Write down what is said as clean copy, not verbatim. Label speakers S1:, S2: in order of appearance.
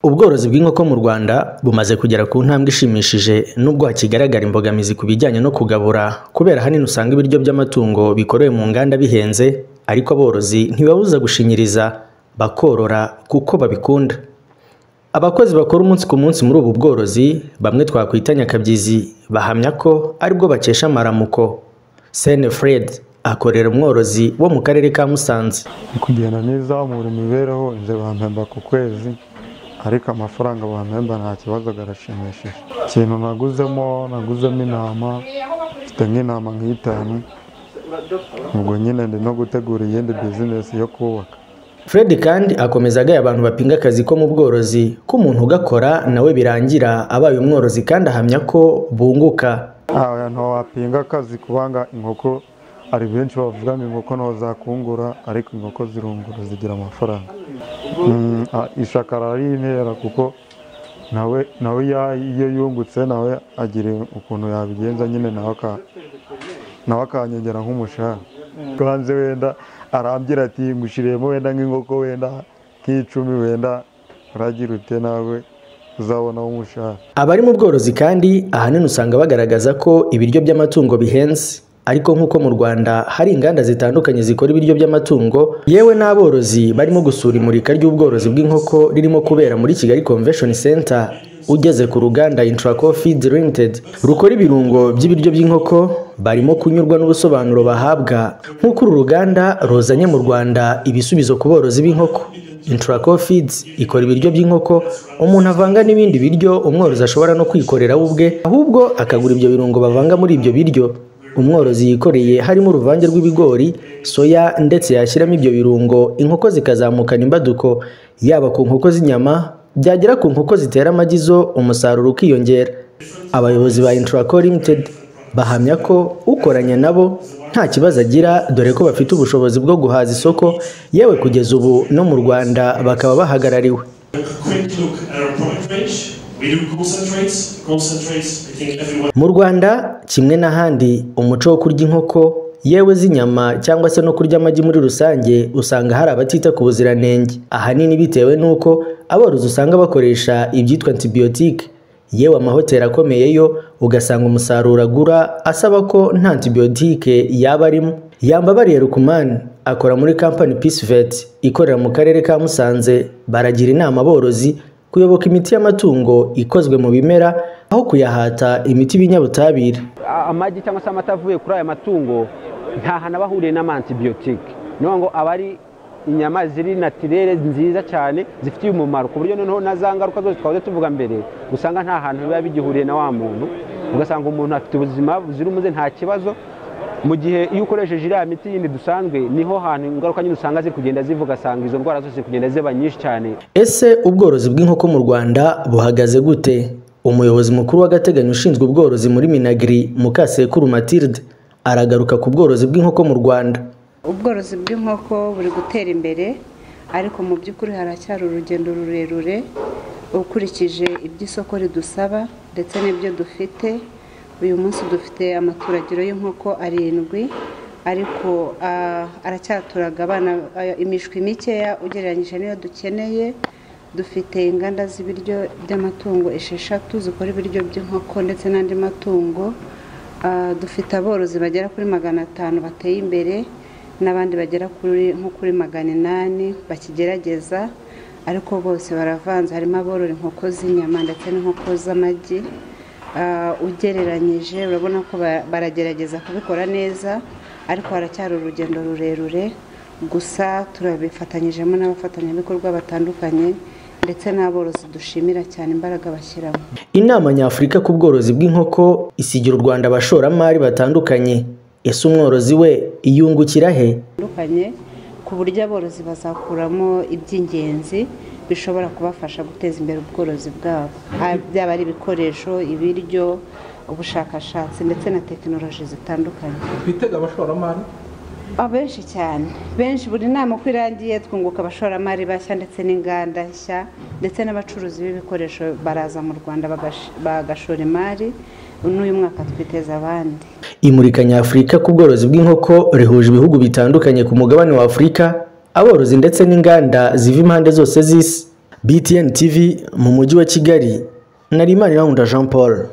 S1: Ubworozi bw'inkoko mu Rwanda bumaze kugera ku ntambwe ishimishije nubwo hakigaragara imbogamizi ku bijyanye no kugabura kubera hanini usanga ibiryo by'amatungo bikorewe mu nganda bihenze, ariko aborozi ntibabuza gushinyiriza bakorora kuko babikunda. Abakozi bakora umunsi ku munsi muri ubu bworozi bamwe twakwita nyakabyizi bahamya ko aribwo bakesha amaramuko. Sene Fred akorera umworozi wo mu karere ka Musanze.
S2: Kugenda nizamura imibereho inze bampemba ku kwezi, ariko amafaranga bampemba nta kibazo garashimishije. Ikintu naguzemo intama, mfite nk'intama nk'itanu, ubwo nyine ndi no gutegura iyindi business yo kubaka.
S1: Fred kandi akomeza agaya abantu bapinga akazi ko mu bworozi ko umuntu ugakora nawe birangira abaye umworozi, kandi ahamya ko bunguka.
S2: Wapinga akazi kubanga inkoko ari benshi bavuga ngo inkoko no zakungura, ariko inkoko zirungura zigira amafaranga. Ishakara ari intera kuko nawe iyo yungutse nawe agira ukuntu yabigenza nyine nawe akanyongera nk'umushahara. Kanze wenda arambira ati ngushiremo wenda nk'inkoko wenda nk'icumi wenda uragira ute nawe uzabona umushahara.
S1: Abari mu bworozi kandi ahanini usanga bagaragaza ko ibiryo by'amatungo bihenze, ariko nk'uko mu Rwanda hari inganda zitandukanye zikora ibiryo by'amatungo, yewe n'aborozi barimo gusura imurika ry'ubworozi bw'inkoko ririmo kubera muri Kigali Convention Center. Ugeze ku ruganda Intraco Feed Limited rukora ibirungo by'ibiryo by'inkoko, barimo kunyurwa n'ubusobanuro bahabwa nk'uko uru ruganda rozanye mu Rwanda ibisubizo ku borozi b'inkoko. Intraco Feeds ikora ibiryo by'inkoko umuntu avanga n'ibindi biryo umworozi ashobora no kwikorera ubwe, ahubwo akagura ibyo birungo bavanga muri ibyo biryo. Umworozi yikoreye harimo uruvange rw'ibigori, soya ndetse yashyiramo ibyo birungo, inkoko zikazamukana imbaduko, yaba ku nkoko z'inyama, byagera ku nkoko zitera amagi zo umusaruro ukiyongera. Abayobozi ba Intraco Limited bahamya ko ukoranya nabo nta kibazo agira, dore ko bafite ubushobozi bwo guhaza isoko, yewe kugeza ubu no mu Rwanda bakaba bahagarariwe. Mu Rwanda kimwe n'ahandi, umuco wo kurya inkoko yewe z'inyama cyangwa se no kurya amagi muri rusange usanga hari abatita ku buziranenge, ahanini bitewe n'uko aborozi usanga bakoresha ibyitwa antibiyotike. Yewe amahoteli akomeye yo ugasanga umusaruro agura asaba ko nta antibiyotike yaba arimo. Yambabariye Rukumani akora muri company Peace Vet ikorera mu karere ka Musanze. Baragira inama aborozi kuyoboka imiti y'amatungo ikozwe mu bimera aho kuyahata imiti y'ibinyabutabire.
S3: Amagi cyangwa se amata avuye kuri aya matungo nta hana bahuriye n'amantibiyotike, niyo ngo abari inyama ziri naturere nziza cyane zifitiye umumaro, ku buryo noneho na za ngaruka zose twahoze tuvuga mbere usanga nta hantu biba bigihuriye na wa muntu, ugasanga umuntu afite ubuzima buzira umuze nta kibazo. Mu gihe iyo ukoresheje iriya miti yindi dusanzwe niho hantu ingaruka nyine usanga ziri kugenda zivuga, asanga izo ndwara zose kugenda ziba nyinshi cyane. Ese ubworozi bw'inkoko mu Rwanda buhagaze gute? Umuyobozi mukuru w'agateganyo ushinzwe ubworozi muri Minagri, Mukasekuru Mathilde, aragaruka ku bworozi bw'inkoko mu Rwanda.
S4: Ubworozi bw'inkoko buri gutera imbere, ariko mu by'ukuri haracyari urugendo rurerure ukurikije iby'isoko ridusaba ndetse n'ibyo dufite. Uyu munsi dufite amaturagiro y'inkoko 7, ariko aracyaturaga abana imishwi mikeya ugereranyije n'iyo dukeneye. Dufite inganda z'ibiryo by'amatungo 6 zikora ibiryo by'inkoko ndetse n'andi matungo. Dufite aborozi bagera kuri 500 bateye imbere, n'abandi bagera kuri 800 bakigerageza, ariko bose baravanze. Harimo aborora inkoko z'inyama ndetse n'inkoko z'amagi. Ugereranyije urabona ko baragerageza kubikora neza, ariko haracyari urugendo rurerure. Gusa turabifatanyijemo n'abafatanyabikorwa batandukanye ndetse n'aborozi dushimira cyane imbaraga bashyiramo.
S1: Inama nyafurika ku bworozi bw'inkoko isigira u Rwanda abashoramari batandukanye. Ese umworozi we iyungukira he?
S4: Ku buryo aborozi bazakuramo iby'ingenzi bishobora kubafasha guteza imbere ubworozi bwabo, byaba ari ibikoresho, ibiryo, ubushakashatsi ndetse na tekinoloji zitandukanye.
S5: Twitega abashoramari
S4: abenshi cyane, benshi. Buri nama uko irangiye twunguka abashoramari bashya ndetse n'inganda nshya ndetse n'abacuruzi b'ibikoresho baraza mu Rwanda bagashora imari. N'uyu mwaka twiteza abandi.
S1: Imurika nyafurika ku bworozi bw'inkoko rihuje ibihugu bitandukanye ku mugabane wa Afurika, aborozi ndetse n'inganda ziva impande zose z'isi. BTN TV mu mujyi wa Kigali, Narimana Jean Paul.